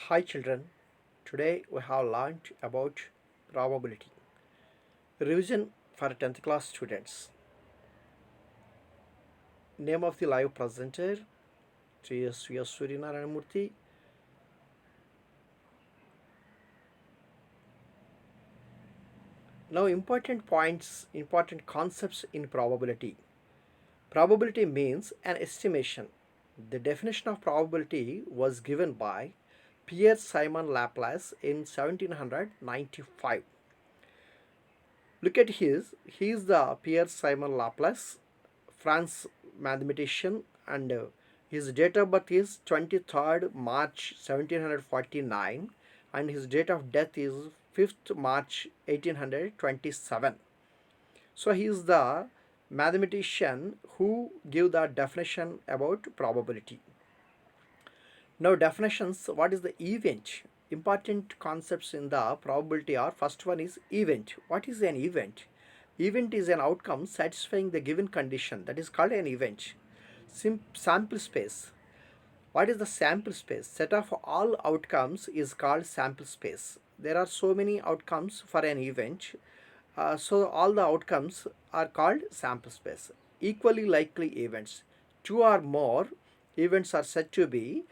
Hi children, today we have learned about probability. Revision for 10th class students. Name of the live presenter, Sri Surya Narayanamurthy. Now important points, important concepts in probability. Probability means an estimation. The definition of probability was given by Pierre Simon Laplace in 1795. Look at he is the Pierre Simon Laplace, France mathematician, and his date of birth is 23rd March 1749 and his date of death is 5th March 1827. So he is the mathematician who gave the definition about probability. Now definitions, what is the event? Important concepts in the probability are, first one is event. What is an event? Event is an outcome satisfying the given condition, that is called an event. Sample space. What is the sample space? Set of all outcomes is called sample space. There are so many outcomes for an event. So all the outcomes are called sample space. Equally likely events. Two or more events are said to be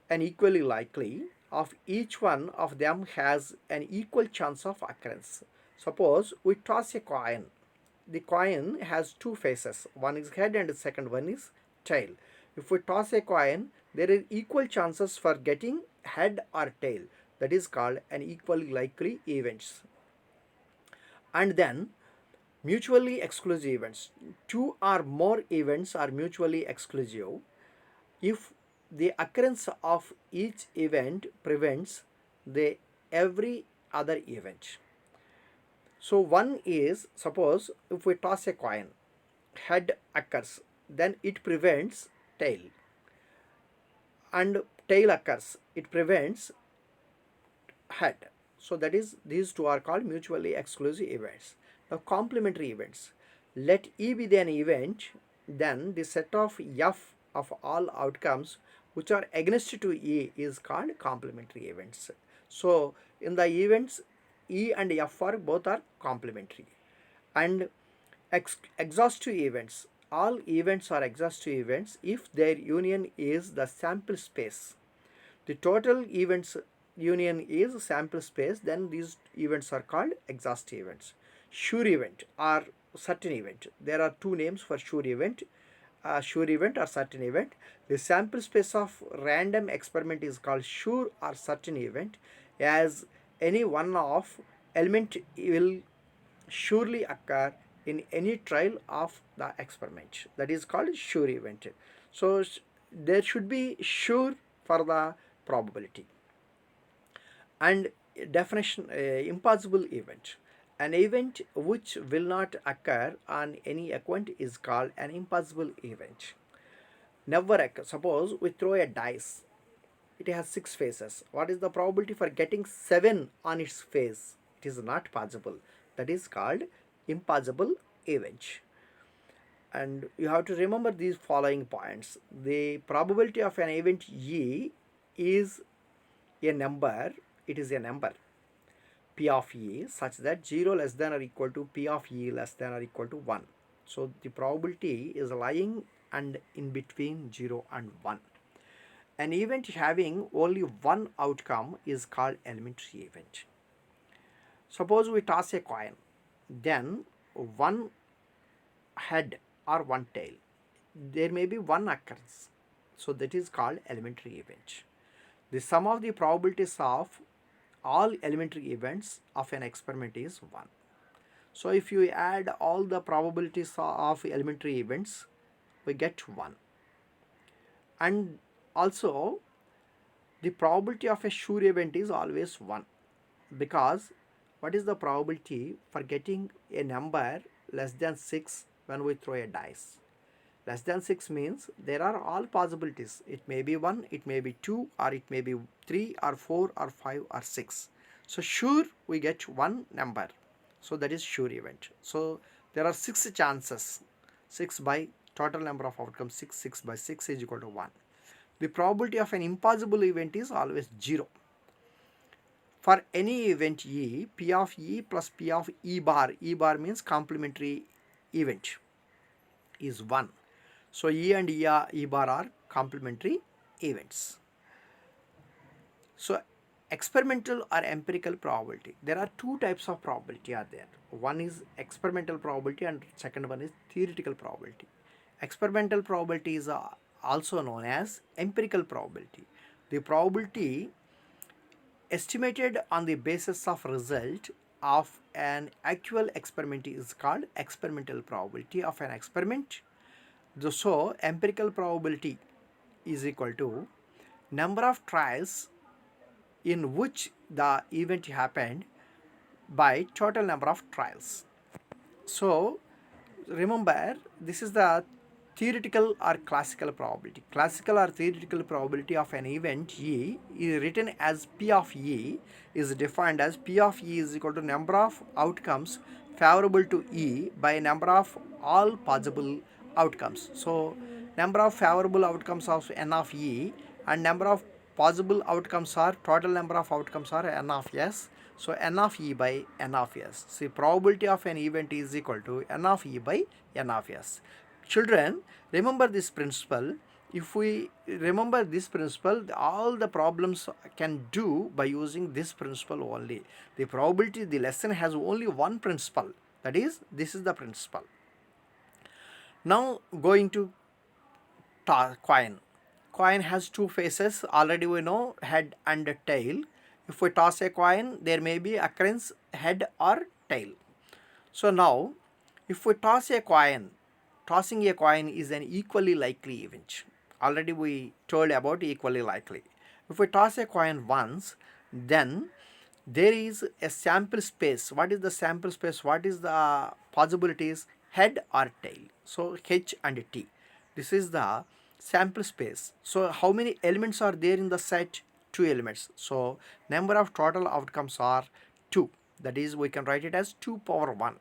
an equally likely. Of each one of them has an equal chance of occurrence. Suppose we toss a coin. The coin has two faces. One is head and the second one is tail. If we toss a coin, there are equal chances for getting head or tail. That is called an equally likely events. And then mutually exclusive events. Two or more events are mutually exclusive if the occurrence of each event prevents the every other event. So one is, suppose if we toss a coin, head occurs, then it prevents tail, and tail occurs, it prevents head. So that is, these two are called mutually exclusive events. Now complementary events. Let E be an event, then the set of F of all outcomes which are against to E is called complementary events. So in the events, E and F are both are complementary. And exhaustive events. All events are exhaustive events if their union is the sample space. The total events union is sample space, then these events are called exhaustive events. Sure event or certain event. There are two names for sure event. Sure event or certain event. The sample space of random experiment is called sure or certain event, as any one of element will surely occur in any trial of the experiment. That is called sure event. So there should be sure for the probability. And definition, impossible event. An event which will not occur on any account is called an impossible event. Never occur. Suppose we throw a dice, it has six faces. What is the probability for getting seven on its face? It is not possible. That is called impossible event. And you have to remember these following points. The probability of an event E is a number. It is a number P of E such that 0 less than or equal to P of E less than or equal to 1. So the probability is lying and in between 0 and 1. An event having only one outcome is called elementary event. Suppose we toss a coin, then one head or one tail. There may be one occurrence. So that is called elementary event. The sum of the probabilities of all elementary events of an experiment is 1. So if you add all the probabilities of elementary events, we get 1. And also the probability of a sure event is always 1, because what is the probability for getting a number less than 6 when we throw a dice? Less than 6 means there are all possibilities. It may be 1, it may be 2, or it may be 3 or 4 or 5 or 6. So sure we get one number. So that is sure event. So there are 6 chances. 6 by total number of outcomes 6 by 6 is equal to 1. The probability of an impossible event is always 0. For any event E, P of E plus P of E bar means complementary event, is 1. So E and E bar are complementary events. So experimental or empirical probability. There are two types of probability are there. One is experimental probability and second one is theoretical probability. Experimental probability is also known as empirical probability. The probability estimated on the basis of result of an actual experiment is called experimental probability of an experiment. So empirical probability is equal to number of trials in which the event happened by total number of trials. So remember, this is the theoretical or classical probability. Classical or theoretical probability of an event E is written as P of E is defined as P of E is equal to number of outcomes favorable to E by number of all possible outcomes. So number of favorable outcomes of N of E and number of possible outcomes are total number of outcomes are N of S. So N of E by N of S. See, probability of an event is equal to N of E by N of S. Children, remember this principle. If we remember this principle, all the problems can do by using this principle only. The probability, the lesson has only one principle. That is, this is the principle. Now going to coin. Coin has two faces. Already we know head and tail. If we toss a coin, there may be occurrence head or tail. So now, if we toss a coin, tossing a coin is an equally likely event. Already we told about equally likely. If we toss a coin once, then there is a sample space. What is the sample space? What is the possibilities? Head or tail. So H and T. This is the sample space. So how many elements are there in the set? Two elements. So number of total outcomes are 2. That is, we can write it as 2 power 1.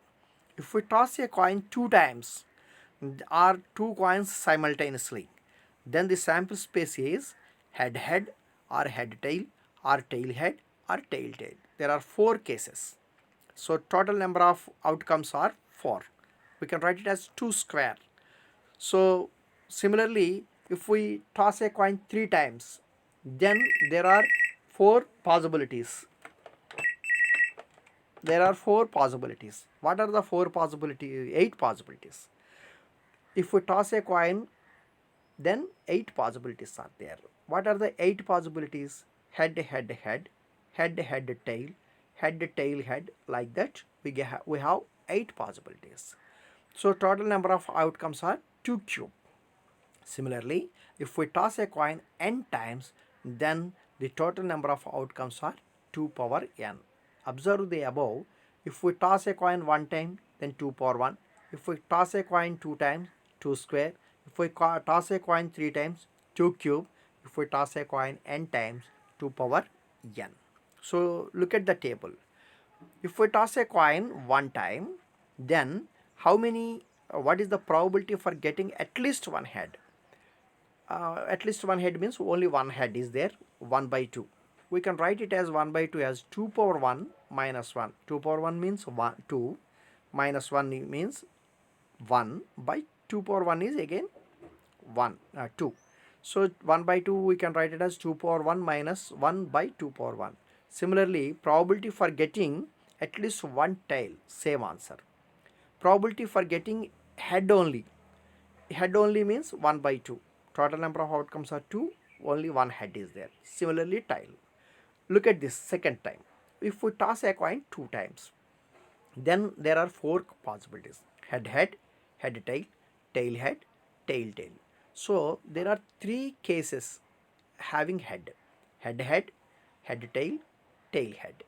If we toss a coin 2 times or 2 coins simultaneously, then the sample space is head head or head tail or tail head or tail tail. There are 4 cases. So total number of outcomes are 4. We can write it as 2 square. So similarly, if we toss a coin 3 times, then there are 4 possibilities. There are 4 possibilities. What are the 4 possibilities? 8 possibilities. If we toss a coin, then 8 possibilities are there. What are the 8 possibilities? Head, head, head, head, head, tail, head, tail, head, like that. We have 8 possibilities. So total number of outcomes are 2 cube. Similarly, if we toss a coin n times, then the total number of outcomes are 2 power n. Observe the above. If we toss a coin 1 time, then 2 power 1. If we toss a coin 2 times, 2 square. If we toss a coin 3 times, 2 cube. If we toss a coin n times, 2 power n. So look at the table. If we toss a coin 1 time, then how many, what is the probability for getting at least one head? At least one head means only one head is there, 1 by 2. We can write it as 1 by 2 as 2 power 1 minus 1. 2 power 1 means 1, 2 minus 1 means 1 by 2 power 1 is again 1, 2. So 1 by 2 we can write it as 2 power 1 minus 1 by 2 power 1. Similarly, probability for getting at least one tail, same answer. Probability for getting head only. Head only means 1 by 2. Total number of outcomes are 2, only one head is there. Similarly, tail. Look at this second time. If we toss a coin 2 times, then there are 4 possibilities. Head head, head tail, tail head, tail tail. So there are 3 cases having head. Head head, head tail, tail head.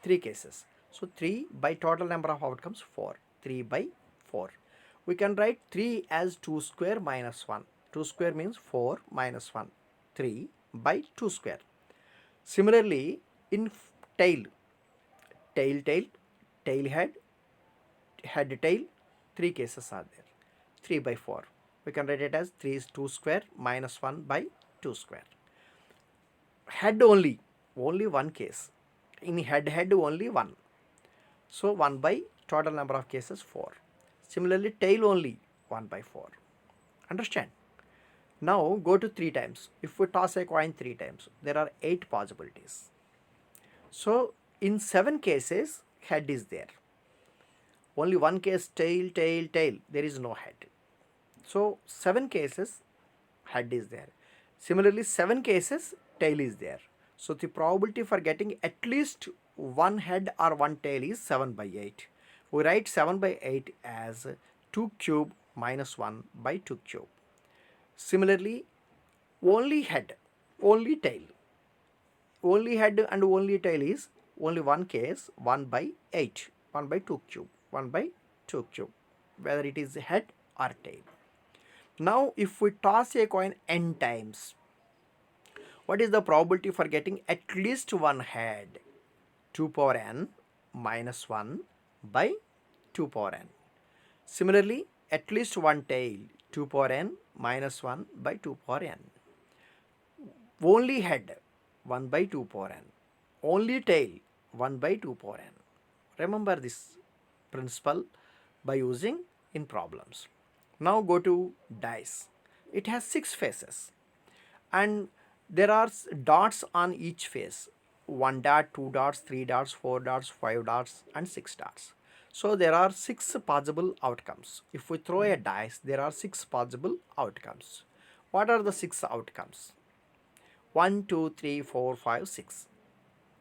3 cases. So 3 by total number of outcomes 4. 3 by 4. We can write 3 as 2 square minus 1. 2 square means 4 minus 1. 3 by 2 square. Similarly, in tail, tail tail, tail head, head tail, 3 cases are there. 3 by 4. We can write it as 3 is 2 square minus 1 by 2 square. Head only, only one case. In head only 1. So 1 by total number of cases 4. Similarly tail only 1 by 4. Understand? Now go to 3 times. If we toss a coin 3 times, there are 8 possibilities. So in 7 cases head is there. Only one case tail, tail, tail. There is no head. So 7 cases head is there. Similarly 7 cases tail is there. So the probability for getting at least one head or one tail is 7 by 8. We write 7 by 8 as 2 cube minus 1 by 2 cube. Similarly, only head, only tail. Only head and only tail is only one case, 1 by 8, 1 by 2 cube, 1 by 2 cube, whether it is head or tail. Now, if we toss a coin n times, what is the probability for getting at least one head? 2 power n minus 1 by 2 power n. Similarly, at least one tail, 2 power n minus 1 by 2 power n. Only head, 1 by 2 power n. Only tail, 1 by 2 power n. Remember this principle by using in problems. Now go to dice. It has 6 faces and there are dots on each face. 1 dot, 2 dots, 3 dots, 4 dots, 5 dots and 6 dots. So there are 6 possible outcomes. If we throw a dice, there are 6 possible outcomes. What are the 6 outcomes? 1, 2, 3, 4, 5, 6.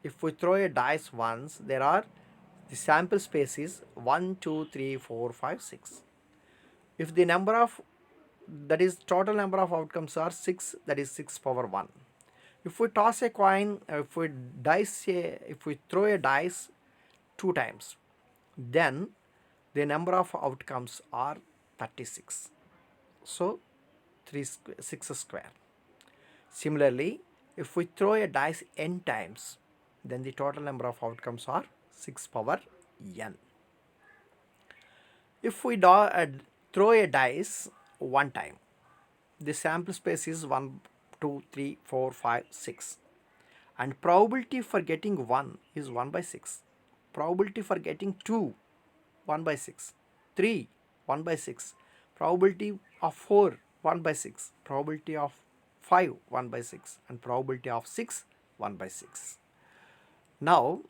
If we throw a dice once, there are the sample space is 1, 2, 3, 4, 5, 6. If the number of, that is total number of outcomes are 6, that is 6 power 1. If we toss a coin, if we throw a dice 2 times, then the number of outcomes are 36. So 6 square. Similarly, if we throw a dice n times, then the total number of outcomes are 6 power n. If we throw a dice 1 time, the sample space is 1, 2, 3, 4, 5, 6. And probability for getting 1 is 1 by 6. Probability for getting 2, 1 by 6. 3, 1 by 6. Probability of 4, 1 by 6. Probability of 5, 1 by 6. And probability of 6, 1 by 6. Now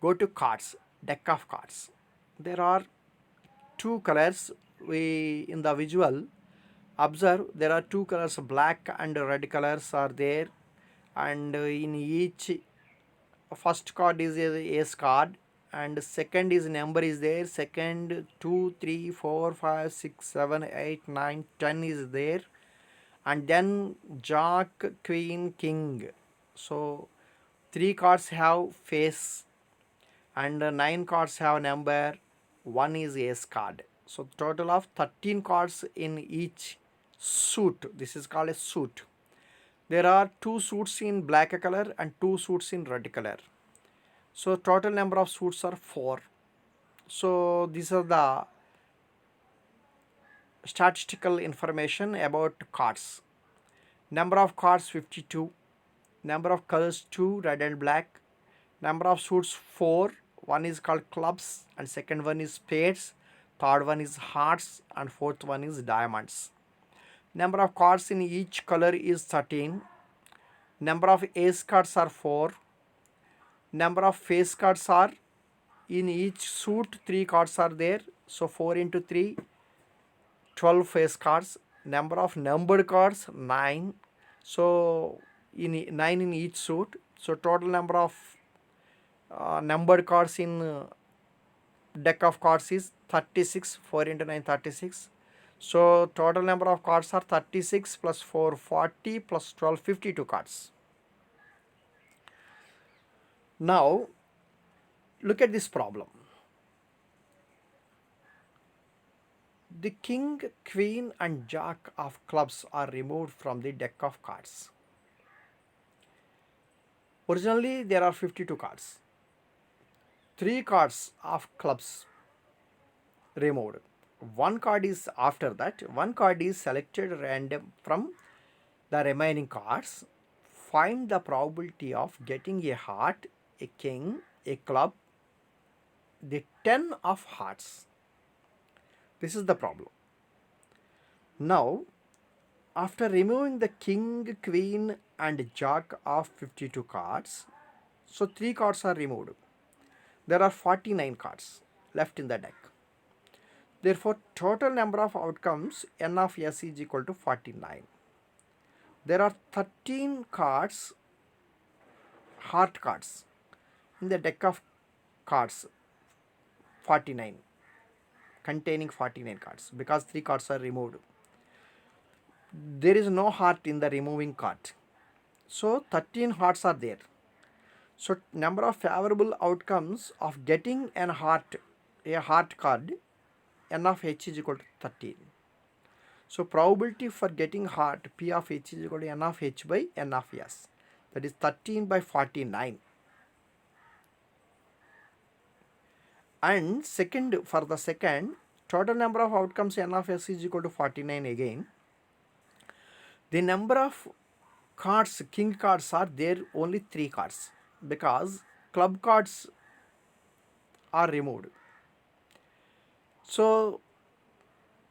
go to cards, deck of cards. There are 2 colors. We in the visual observe there are 2 colors, black and red colors are there, and in each first card is a ace card and second is number is there, second 2, 3, 4, 5, 6, 7, 8, 9, 10 is there, and then jack, queen, king. So 3 cards have face and 9 cards have number, 1 is ace card. So total of 13 cards in each suit. This is called a suit. There are 2 suits in black color and 2 suits in red color. So total number of suits are 4. So these are the statistical information about cards. Number of cards 52. Number of colors 2, red and black. Number of suits 4. One is called clubs and second one is spades. Third one is hearts and fourth one is diamonds. Number of cards in each color is 13. Number of ace cards are 4. Number of face cards are, in each suit 3 cards are there. So 4 into 3, 12 face cards. Number of numbered cards 9. So 9 in each suit. So total number of numbered cards in deck of cards is 36. 4 into 9, 36. So total number of cards are 36 plus 4, 40 plus 12, 52 cards. Now look at this problem. The king, queen and jack of clubs are removed from the deck of cards. Originally there are 52 cards. 3 cards of clubs removed. 1 card is after that. 1 card is selected random from the remaining cards. Find the probability of getting a heart a king, a club, the 10 of hearts. This is the problem. Now, after removing the king, queen and jack of 52 cards, so 3 cards are removed. There are 49 cards left in the deck. Therefore, total number of outcomes n of s is equal to 49. There are 13 cards, heart cards, in the deck of cards, 49, containing 49 cards, because 3 cards are removed. There is no heart in the removing card. So 13 hearts are there. So number of favorable outcomes of getting a heart card, n of h is equal to 13. So probability for getting heart, p of h is equal to n of h by n of s. That is 13 by 49. And for the second, total number of outcomes n of s is equal to 49 again. The number of cards, king cards, are there only 3 cards, because club cards are removed. So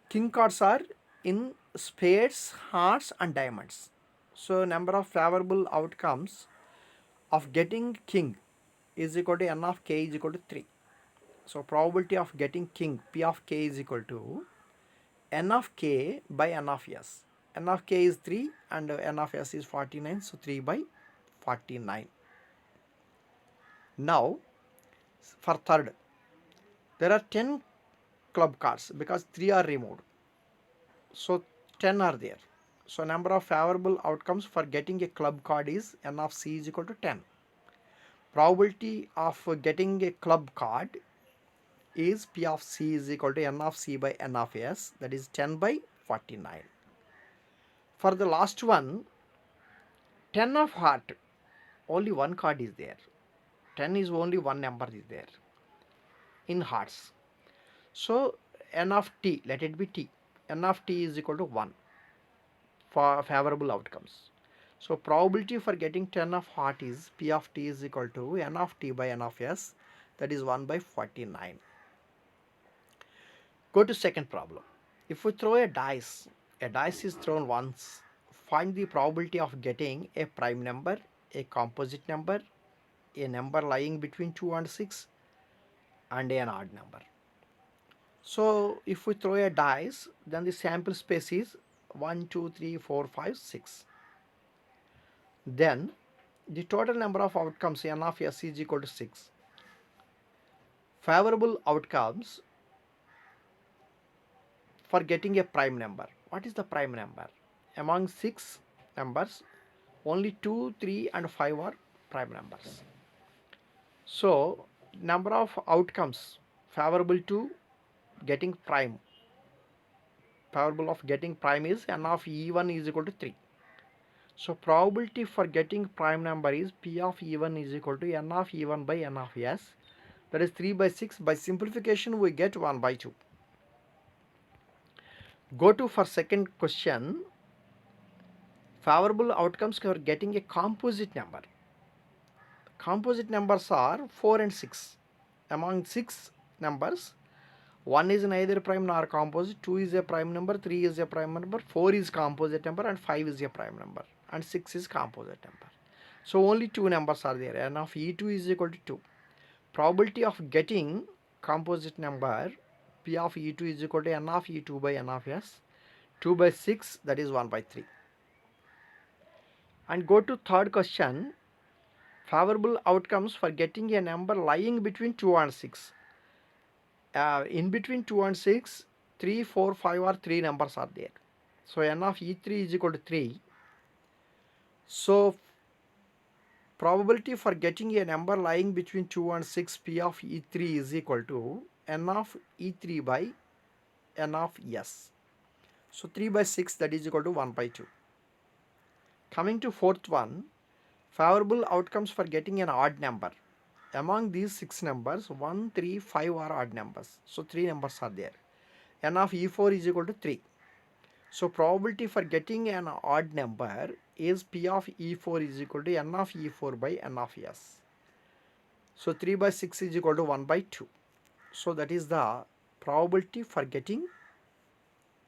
king cards are in spades, hearts and diamonds. So number of favorable outcomes of getting king is equal to n of k is equal to 3. So probability of getting king, p of k, is equal to n of k by n of s. N of k is 3 and n of s is 49, so 3 by 49. Now for third, there are 10 club cards because 3 are removed. So 10 are there. So number of favorable outcomes for getting a club card is n of c is equal to 10. Probability of getting a club card is p of c is equal to n of c by n of s, that is 10 by 49. For the last one, 10 of heart, only one card is there. 10 is only one number is there in hearts. So n of t, let it be t. N of t is equal to 1 for favorable outcomes. So probability for getting 10 of heart is p of t is equal to n of t by n of s, that is 1 by 49. Go to second problem. If we throw a dice is thrown once. Find the probability of getting a prime number, a composite number, a number lying between 2 and 6, and an odd number. So if we throw a dice, then the sample space is 1, 2, 3, 4, 5, 6. Then the total number of outcomes n of s is equal to 6. Favorable outcomes for getting a prime number. What is the prime number? Among 6 numbers, only 2, 3 and 5 are prime numbers. So number of outcomes favorable to getting prime, favorable of getting prime is n of e1 is equal to 3. So probability for getting prime number is p of e1 is equal to n of e1 by n of s, that is 3 by 6. By simplification we get 1 by 2. Go to for second question, favorable outcomes for getting a composite number. Composite numbers are 4 and 6. Among 6 numbers, 1 is neither prime nor composite, 2 is a prime number, 3 is a prime number, 4 is composite number and 5 is a prime number and 6 is composite number. So only 2 numbers are there. N of E2 is equal to 2. Probability of getting composite number P of E2 is equal to N of E2 by N of S, 2 by 6, that is 1 by 3. And go to third question, favorable outcomes for getting a number lying between 2 and 6. In between 2 and 6, 3, 4, 5 or 3 numbers are there. So N of E3 is equal to 3. So probability for getting a number lying between 2 and 6, P of E3 is equal to N of E3 by N of S. So 3 by 6, that is equal to 1 by 2. Coming to fourth one, favorable outcomes for getting an odd number. Among these 6 numbers, 1, 3, 5 are odd numbers. So 3 numbers are there. N of E4 is equal to 3. So probability for getting an odd number is P of E4 is equal to N of E4 by N of S. So 3 by 6 is equal to 1 by 2. So that is the probability for getting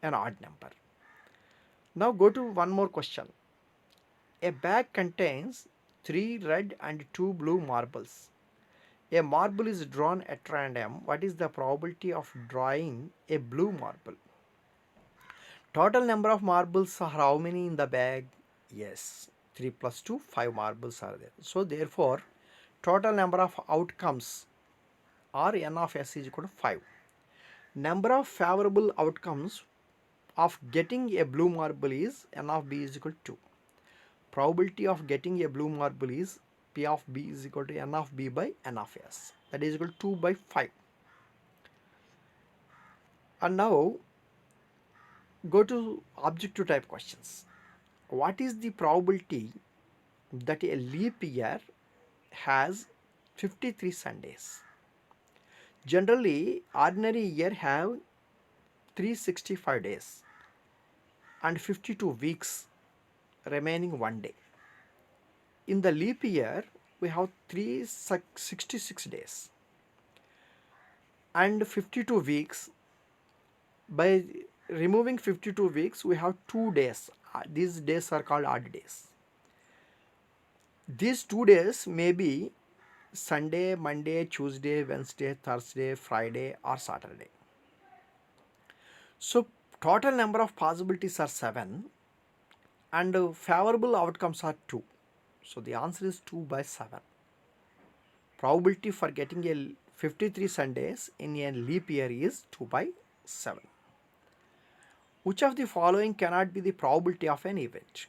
an odd number. Now go to one more question. A bag contains 3 red and 2 blue marbles. A marble is drawn at random. What is the probability of drawing a blue marble? Total number of marbles are how many in the bag? Yes, 3 plus 2, 5 marbles are there. So therefore, total number of outcomes or n of s is equal to 5. Number of favorable outcomes of getting a blue marble is n of b is equal to 2. Probability of getting a blue marble is p of b is equal to n of b by n of s. That is equal to 2 by 5. And now go to objective type questions. What is the probability that a leap year has 53 Sundays? Generally, ordinary year have 365 days and 52 weeks, remaining one day. In the leap year, we have 366 days and 52 weeks. By removing 52 weeks, we have 2 days. These days are called odd days. These 2 days may be Sunday, Monday, Tuesday, Wednesday, Thursday, Friday or Saturday. So total number of possibilities are 7 and favorable outcomes are 2. So the answer is 2 by 7. Probability for getting a 53 Sundays in a leap year is 2 by 7. Which of the following cannot be the probability of an event?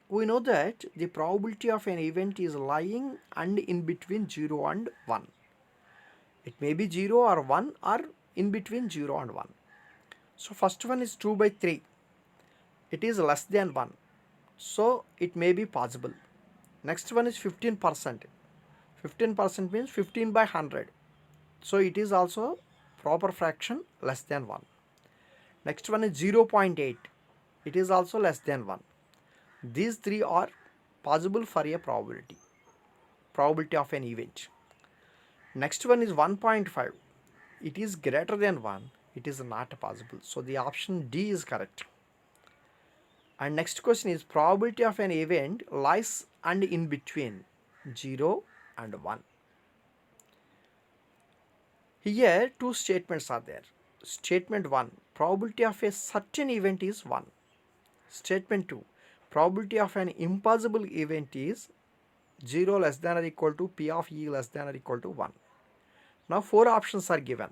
We know that the probability of an event is lying and in between 0 and 1. It may be 0 or 1 or in between 0 and 1. So first one is 2 by 3. It is less than 1. So it may be possible. Next one is 15%. 15% means 15 by 100. So it is also proper fraction less than 1. Next one is 0.8. It is also less than 1. These three are possible for a probability of an event. Next one is 1.5. It is greater than 1. It is not possible. So the option D is correct. And next question is probability of an event lies and in between 0 and 1. Here two statements are there. Statement 1, probability of a certain event is 1. Statement 2, probability of an impossible event is 0 less than or equal to P of E less than or equal to 1. Now 4 options are given.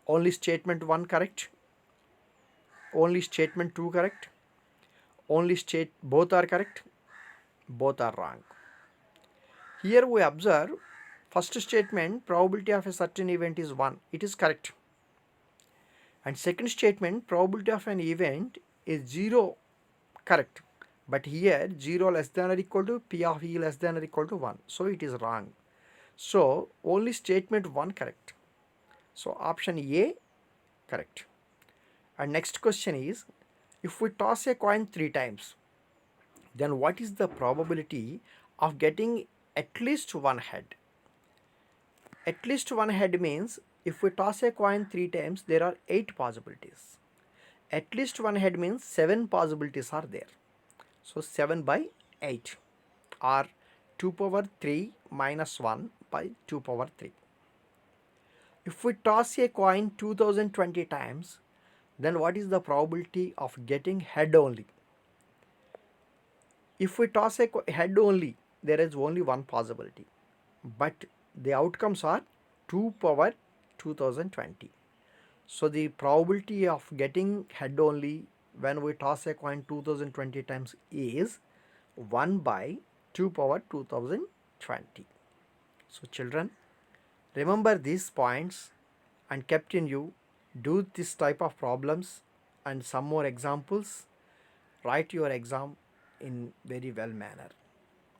Only statement 1 correct, only statement 2 correct, only both are correct, both are wrong. Here we observe first statement, probability of a certain event is 1. It is correct. And second statement, probability of an event is 0, correct. But here 0 less than or equal to P of E less than or equal to 1. So it is wrong. So only statement 1 correct. So option A correct. And next question is, if we toss a coin 3 times, then what is the probability of getting at least one head? At least one head means if we toss a coin 3 times, there are 8 possibilities. At least one head means 7 possibilities are there. So 7 by 8 or 2 power 3 minus 1 by 2 power 3. If we toss a coin 2020 times, then what is the probability of getting head only? If we toss a head only, there is only one possibility. But the outcomes are 2 power 2020. So the probability of getting head only when we toss a coin 2020 times is 1 by 2 power 2020. So children, remember these points and kept in you. Do this type of problems and some more examples. Write your exam in very well manner.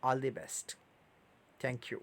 All the best. Thank you.